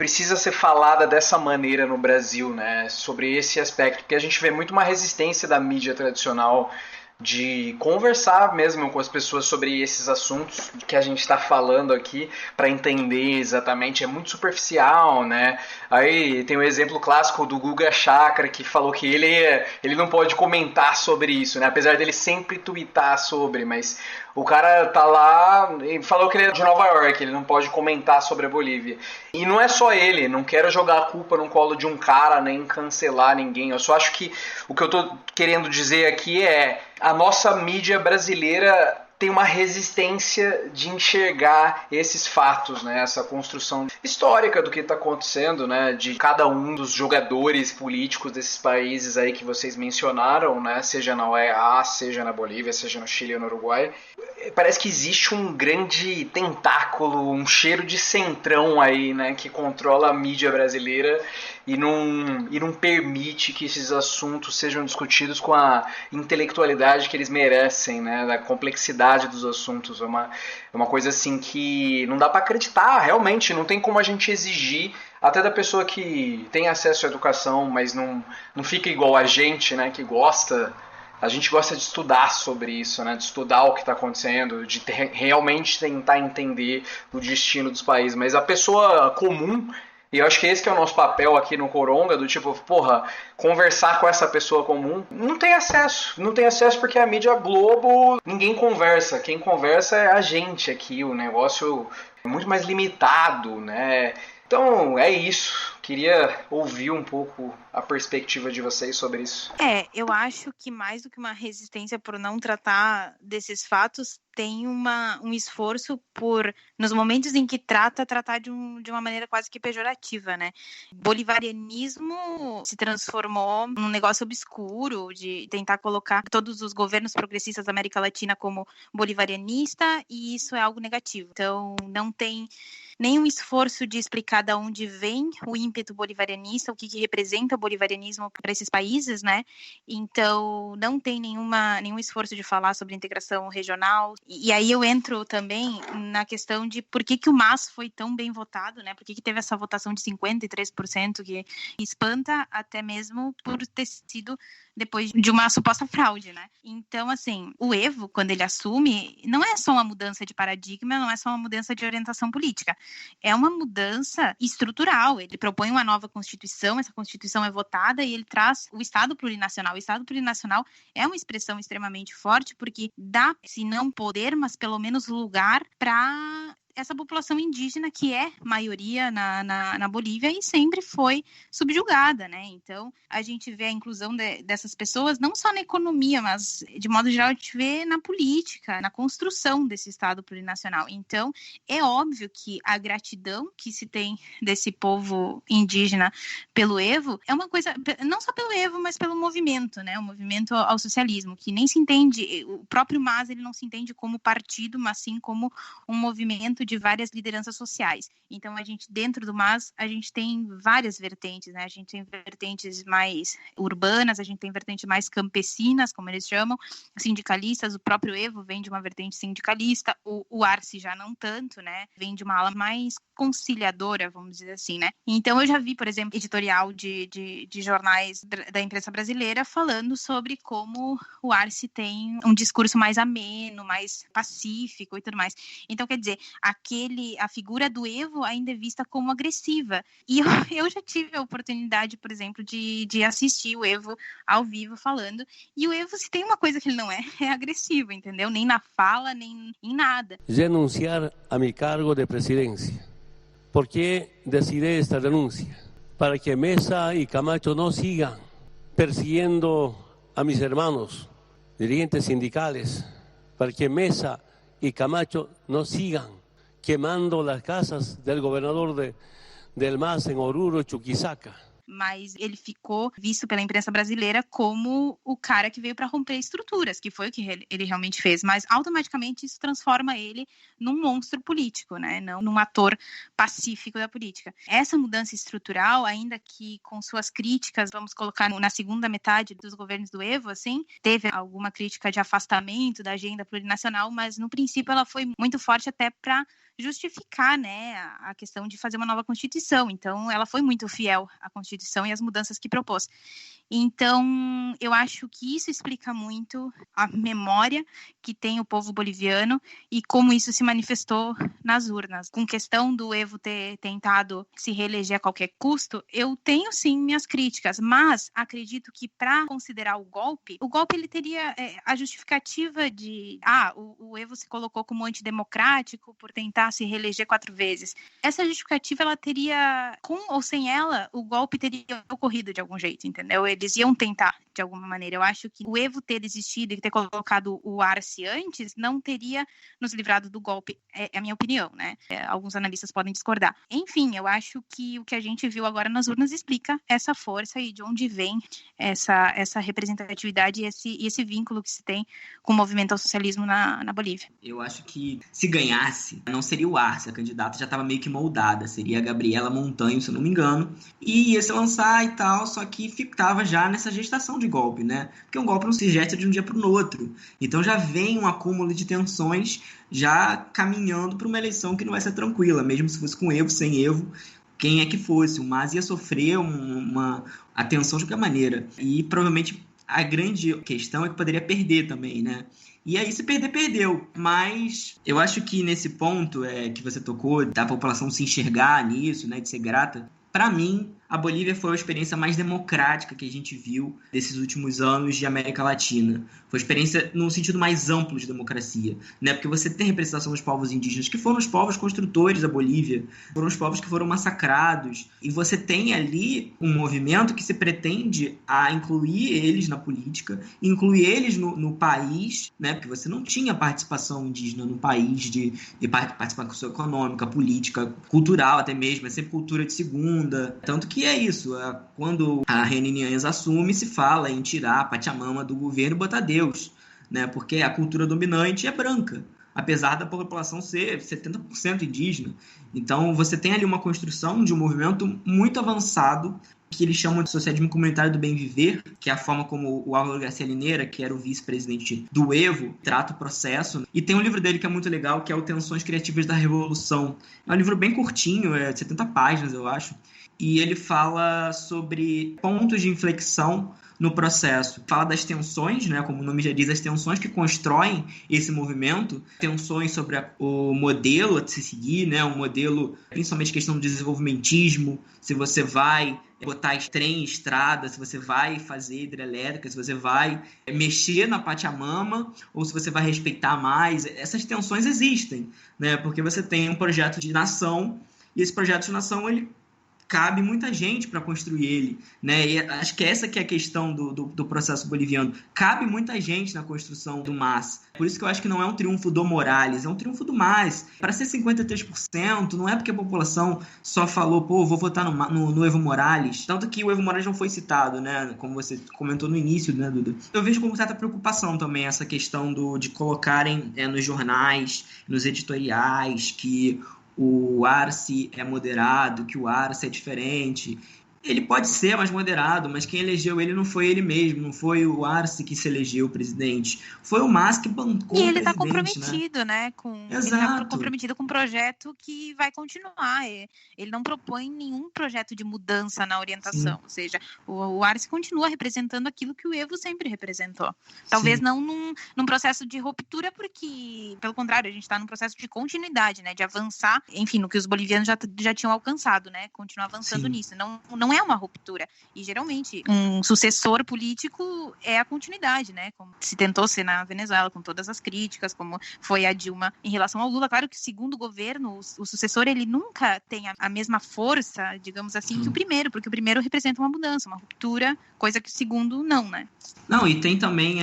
precisa ser falada dessa maneira no Brasil, né? Sobre esse aspecto, porque a gente vê muito uma resistência da mídia tradicional de conversar mesmo com as pessoas sobre esses assuntos que a gente está falando aqui para entender exatamente. É muito superficial, né? Aí tem o exemplo clássico do Guga Chakra que falou que ele não pode comentar sobre isso, né? Apesar dele sempre tweetar sobre, mas o cara tá lá e falou que ele é de Nova York, ele não pode comentar sobre a Bolívia. E não é só ele, não quero jogar a culpa no colo de um cara, nem cancelar ninguém. Eu só acho que o que eu tô querendo dizer aqui é a nossa mídia brasileira tem uma resistência de enxergar esses fatos, né? Essa construção histórica do que está acontecendo, né? De cada um dos jogadores políticos desses países aí que vocês mencionaram, né? Seja na OEA, seja na Bolívia, seja no Chile ou no Uruguai. Parece que existe um grande tentáculo, um cheiro de centrão aí, né? Que controla a mídia brasileira e não permite que esses assuntos sejam discutidos com a intelectualidade que eles merecem, né? Da complexidade dos assuntos. É uma coisa assim que não dá para acreditar, realmente. Não tem como a gente exigir, até da pessoa que tem acesso à educação, mas não fica igual a gente, né? Que gosta. A gente gosta de estudar sobre isso, né? De estudar o que está acontecendo, de realmente tentar entender o destino dos países. Mas a pessoa comum, e eu acho que esse que é o nosso papel aqui no Coronga, do tipo, porra, conversar com essa pessoa comum, não tem acesso. Não tem acesso porque a mídia Globo, ninguém conversa. Quem conversa é a gente aqui, o negócio é muito mais limitado, né? Então, é isso. Queria ouvir um pouco a perspectiva de vocês sobre isso. Eu acho que mais do que uma resistência por não tratar desses fatos, tem um esforço por, nos momentos em que tratar de uma maneira quase que pejorativa, né? Bolivarianismo se transformou num negócio obscuro de tentar colocar todos os governos progressistas da América Latina como bolivarianista, e isso é algo negativo. Então, não tem nenhum esforço de explicar de onde vem o ímpeto bolivarianista, o que representa o bolivarianismo para esses países, né? Então, não tem nenhum esforço de falar sobre integração regional. E aí eu entro também na questão de por que o MAS foi tão bem votado, né? Por que teve essa votação de 53%, que espanta até mesmo por ter sido depois de uma suposta fraude, né? Então, assim, o Evo, quando ele assume, não é só uma mudança de paradigma, não é só uma mudança de orientação política, é uma mudança estrutural. Ele propõe uma nova Constituição, essa Constituição é votada e ele traz o Estado plurinacional. O Estado plurinacional é uma expressão extremamente forte porque dá, se não poder, mas pelo menos lugar para essa população indígena que é maioria na Bolívia e sempre foi subjugada, né? Então, a gente vê a inclusão dessas pessoas não só na economia, mas, de modo geral, a gente vê na política, na construção desse Estado plurinacional. Então, é óbvio que a gratidão que se tem desse povo indígena pelo Evo é uma coisa, não só pelo Evo, mas pelo movimento, né? O movimento ao socialismo, que nem se entende, o próprio MAS, ele não se entende como partido, mas sim como um movimento de várias lideranças sociais. Então, a gente, dentro do MAS, a gente tem várias vertentes, né? A gente tem vertentes mais urbanas, a gente tem vertentes mais campesinas, como eles chamam, sindicalistas. O próprio Evo vem de uma vertente sindicalista, o Arce já não tanto, né? Vem de uma ala mais conciliadora, vamos dizer assim, né? Então, eu já vi, por exemplo, editorial de jornais da imprensa brasileira falando sobre como o Arce tem um discurso mais ameno, mais pacífico e tudo mais. Então, quer dizer, a figura do Evo ainda é vista como agressiva. E eu já tive a oportunidade, por exemplo, de assistir o Evo ao vivo falando. E o Evo, se tem uma coisa que ele não é agressivo, entendeu? Nem na fala, nem em nada. Renunciar a mi cargo de presidência. ¿Por qué decidí esta renuncia? Para que Mesa y Camacho no sigan persiguiendo a mis hermanos, dirigentes sindicales, para que Mesa y Camacho no sigan quemando las casas del gobernador del MAS en Oruro, Chuquisaca. Mas ele ficou visto pela imprensa brasileira como o cara que veio para romper estruturas, que foi o que ele realmente fez, mas automaticamente isso transforma ele num monstro político, né? Não num ator pacífico da política. Essa mudança estrutural, ainda que com suas críticas, vamos colocar na segunda metade dos governos do Evo, assim, teve alguma crítica de afastamento da agenda plurinacional, mas no princípio ela foi muito forte até para justificar, né, a questão de fazer uma nova Constituição. Então, ela foi muito fiel à Constituição e às mudanças que propôs. Então, eu acho que isso explica muito a memória que tem o povo boliviano e como isso se manifestou nas urnas. Com questão do Evo ter tentado se reeleger a qualquer custo, eu tenho sim minhas críticas, mas acredito que para considerar o golpe ele teria a justificativa de o Evo se colocou como antidemocrático por tentar se reeleger 4 vezes. Essa justificativa, ela teria, com ou sem ela, o golpe teria ocorrido de algum jeito, entendeu? Eles iam tentar, de alguma maneira. Eu acho que o Evo ter desistido e ter colocado o Arce antes não teria nos livrado do golpe. É a minha opinião, né? Alguns analistas podem discordar. Enfim, eu acho que o que a gente viu agora nas urnas explica essa força e de onde vem essa representatividade e esse vínculo que se tem com o movimento ao socialismo na Bolívia. Eu acho que se ganhasse, não seria o Arce, a candidata já estava meio que moldada, seria a Gabriela Montanho, se eu não me engano, e ia se lançar e tal, só que ficava já nessa gestação de golpe, né? Porque um golpe não se gesta de um dia para o outro. Então já vem um acúmulo de tensões já caminhando para uma eleição que não vai ser tranquila, mesmo se fosse com Evo, sem Evo, quem é que fosse. O MAS ia sofrer uma atenção de qualquer maneira. E provavelmente a grande questão é que poderia perder também, né? E aí, se perder, perdeu. Mas eu acho que nesse ponto que você tocou, da população se enxergar nisso, né, de ser grata, para mim, a Bolívia foi a experiência mais democrática que a gente viu desses últimos anos de América Latina. Foi a experiência no sentido mais amplo de democracia, né? Porque você tem representação dos povos indígenas, que foram os povos construtores da Bolívia, foram os povos que foram massacrados, e você tem ali um movimento que se pretende a incluir eles na política, incluir eles no país, né? Porque você não tinha participação indígena no país de participação econômica, política, cultural até mesmo, é sempre cultura de segunda, tanto que é isso, quando a Renine Anhas assume, se fala em tirar a Pachamama do governo e botar Deus, né? Porque a cultura dominante é branca, apesar da população ser 70% indígena. Então você tem ali uma construção de um movimento muito avançado, que eles chamam de socialismo comunitário do bem viver, que é a forma como o Álvaro Garcia Linera, que era o vice-presidente do Evo, trata o processo. E tem um livro dele que é muito legal, que é o Tensões Criativas da Revolução. É um livro bem curtinho, 70 páginas, eu acho. E ele fala sobre pontos de inflexão no processo. Fala das tensões, né, como o nome já diz, as tensões que constroem esse movimento, tensões sobre o modelo a se seguir, né, um modelo, principalmente questão do desenvolvimentismo, se você vai botar trem em estrada, se você vai fazer hidrelétrica, se você vai mexer na Pachamama, ou se você vai respeitar mais. Essas tensões existem, né, porque você tem um projeto de nação, e esse projeto de nação, ele cabe muita gente para construir ele, né? E acho que essa que é a questão do processo boliviano. Cabe muita gente na construção do MAS. Por isso que eu acho que não é um triunfo do Morales, é um triunfo do MAS. Para ser 53%, não é porque a população só falou, vou votar no Evo Morales. Tanto que o Evo Morales não foi citado, né? Como você comentou no início, né, Duda? Eu vejo com certa preocupação também essa questão de colocarem nos jornais, nos editoriais, que o Arce é moderado, que o Arce é diferente. Ele pode ser mais moderado, mas quem elegeu ele não foi ele mesmo, não foi o Arce que se elegeu o presidente, foi o MAS que bancou o presidente. E ele está comprometido, né? Exato. Ele está comprometido com um projeto que vai continuar. Ele não propõe nenhum projeto de mudança na orientação. Sim. Ou seja, o Arce continua representando aquilo que o Evo sempre representou. Talvez Sim. não num processo de ruptura, porque, pelo contrário, a gente está num processo de continuidade, né? De avançar, enfim, no que os bolivianos já tinham alcançado, né? Continuar avançando Sim. nisso. Não é uma ruptura. E, geralmente, um sucessor político é a continuidade, né? Como se tentou ser na Venezuela, com todas as críticas, como foi a Dilma em relação ao Lula. Claro que, segundo o governo, o sucessor, ele nunca tem a mesma força, digamos assim, que o primeiro, porque o primeiro representa uma mudança, uma ruptura, coisa que o segundo não, né? Não, e tem também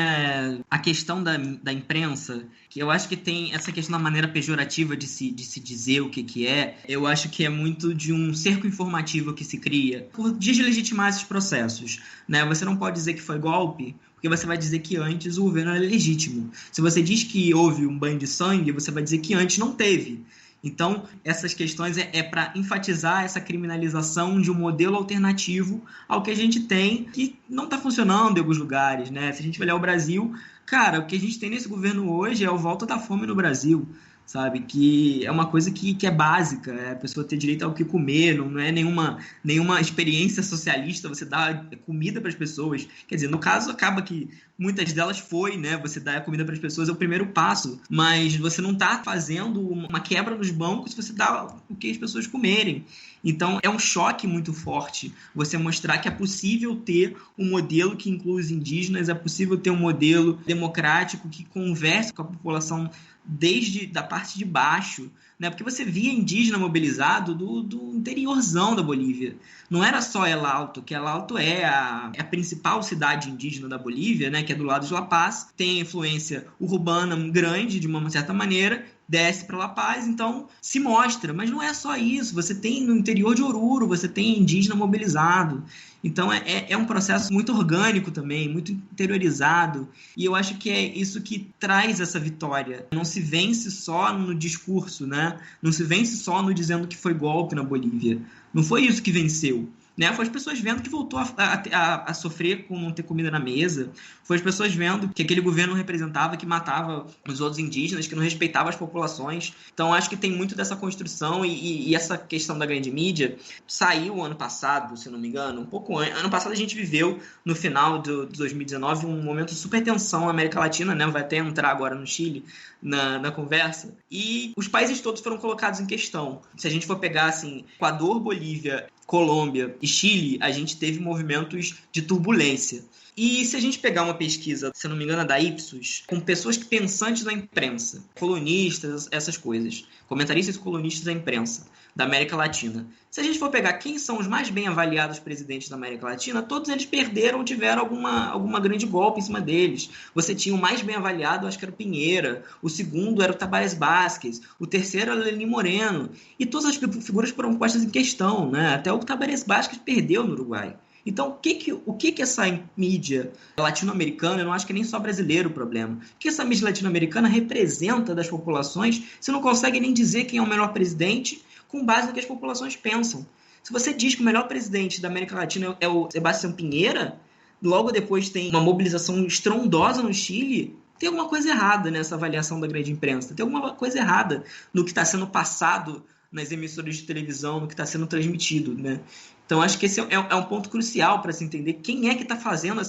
a questão da imprensa, que eu acho que tem essa questão da maneira pejorativa de se dizer o que é. Eu acho que é muito de um cerco informativo que se cria por deslegitimar esses processos, né? Você não pode dizer que foi golpe, porque você vai dizer que antes o governo era legítimo. Se você diz que houve um banho de sangue, você vai dizer que antes não teve. Então, essas questões é para enfatizar essa criminalização de um modelo alternativo ao que a gente tem, que não está funcionando em alguns lugares, né? Se a gente olhar o Brasil, cara, o que a gente tem nesse governo hoje é a volta da fome no Brasil, sabe? Que é uma coisa que é básica, é a pessoa ter direito ao que comer, não é nenhuma experiência socialista você dar comida para as pessoas. Quer dizer, no caso, acaba que muitas delas foi, né? Você dar comida para as pessoas é o primeiro passo, mas você não está fazendo uma quebra nos bancos se você dá o que as pessoas comerem. Então, é um choque muito forte você mostrar que é possível ter um modelo que inclui os indígenas, é possível ter um modelo democrático que converse com a população desde da parte de baixo, né? Porque você via indígena mobilizado do interiorzão da Bolívia. Não era só El Alto, que El Alto é a principal cidade indígena da Bolívia, né? Que é do lado de La Paz, tem influência urbana grande, de uma certa maneira, desce para La Paz, então se mostra. Mas não é só isso, você tem no interior de Oruro, você tem indígena mobilizado. Então é um processo muito orgânico também, muito interiorizado, e eu acho que é isso que traz essa vitória. Não se vence só no discurso, né? Não se vence só no dizendo que foi golpe na Bolívia. Não foi isso que venceu. Né? Foi as pessoas vendo que voltou a sofrer com não ter comida na mesa. Foi as pessoas vendo que aquele governo representava, que matava os outros indígenas, que não respeitava as populações. Então, acho que tem muito dessa construção e essa questão da grande mídia saiu ano passado, se não me engano, um pouco antes. Ano passado a gente viveu, no final de 2019, um momento de super tensão na América Latina, né? Vai até entrar agora no Chile na conversa. E os países todos foram colocados em questão. Se a gente for pegar, assim, Equador, Bolívia, Colômbia e Chile, a gente teve movimentos de turbulência. E se a gente pegar uma pesquisa, se não me engano, da Ipsos, com pessoas pensantes da imprensa, colunistas, essas coisas, comentaristas e colunistas da imprensa da América Latina, se a gente for pegar quem são os mais bem avaliados presidentes da América Latina, todos eles perderam ou tiveram alguma grande golpe em cima deles. Você tinha o mais bem avaliado, acho que era o Pinheira, o segundo era o Tabaré Vázquez, o terceiro era o Lenín Moreno, e todas as figuras foram postas em questão, né? Até o Tabaré Vázquez perdeu no Uruguai. Então, o que essa mídia latino-americana, eu não acho que nem só brasileiro o problema, o que essa mídia latino-americana representa das populações, você não consegue nem dizer quem é o melhor presidente com base no que as populações pensam. Se você diz que o melhor presidente da América Latina é o Sebastián Pinheira, logo depois tem uma mobilização estrondosa no Chile, tem alguma coisa errada nessa avaliação da grande imprensa, tem alguma coisa errada no que está sendo passado nas emissoras de televisão, no que está sendo transmitido, né? Então, acho que esse é um ponto crucial para se entender quem é que está fazendo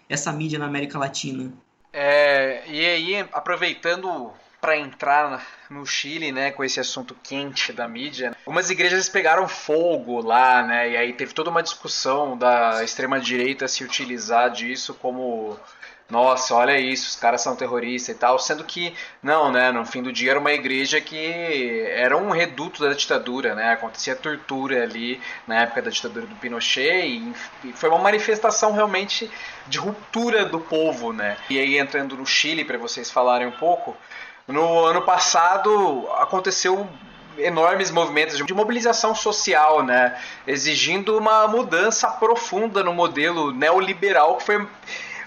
essa mídia na América Latina. E aí, aproveitando para entrar no Chile, né, com esse assunto quente da mídia, algumas igrejas pegaram fogo lá, né, e aí teve toda uma discussão da extrema-direita se utilizar disso como... Nossa, olha isso, os caras são terroristas e tal, sendo que não, né, no fim do dia era uma igreja que era um reduto da ditadura, né, acontecia tortura ali na época da ditadura do Pinochet e foi uma manifestação realmente de ruptura do povo, né. E aí entrando no Chile, para vocês falarem um pouco, no ano passado aconteceu enormes movimentos de mobilização social, né, exigindo uma mudança profunda no modelo neoliberal que foi...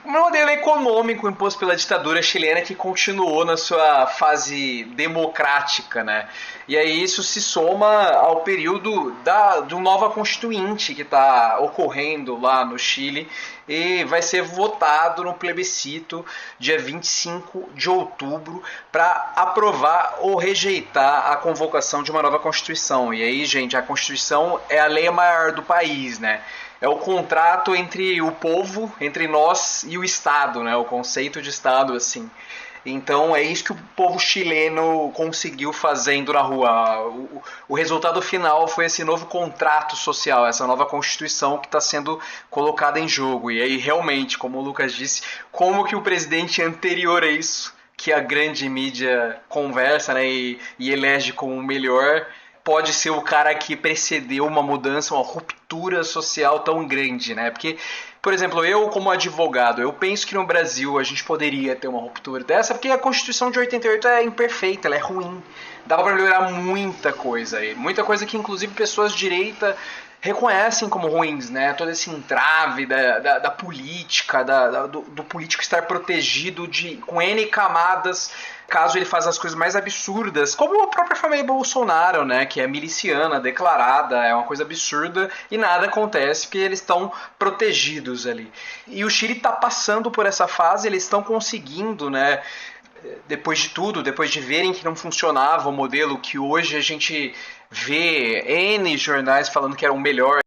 um modelo econômico imposto pela ditadura chilena que continuou na sua fase democrática, né? E aí isso se soma ao período do nova constituinte que está ocorrendo lá no Chile e vai ser votado no plebiscito dia 25 de outubro para aprovar ou rejeitar a convocação de uma nova constituição. E aí, gente, a constituição é a lei maior do país, né? É o contrato entre o povo, entre nós e o Estado, né? O conceito de Estado, assim. Então é isso que o povo chileno conseguiu fazendo na rua. O resultado final foi esse novo contrato social, essa nova constituição que está sendo colocada em jogo. E aí realmente, como o Lucas disse, como que o presidente anterior a isso, que a grande mídia conversa, né, e elege como o melhor, pode ser o cara que precedeu uma mudança, uma ruptura social tão grande, né? Porque, por exemplo, eu como advogado, eu penso que no Brasil a gente poderia ter uma ruptura dessa, porque a Constituição de 88 é imperfeita, ela é ruim. Dava para melhorar muita coisa aí, muita coisa que inclusive pessoas de direita reconhecem como ruins, né? Todo esse entrave da política, do político estar protegido com N camadas, caso ele faça as coisas mais absurdas, como a própria família Bolsonaro, né? Que é miliciana, declarada, é uma coisa absurda e nada acontece porque eles estão protegidos ali. E o Chile está passando por essa fase, eles estão conseguindo, né? depois de tudo, depois de verem que não funcionava o modelo que hoje a gente vê N jornais falando que era o melhor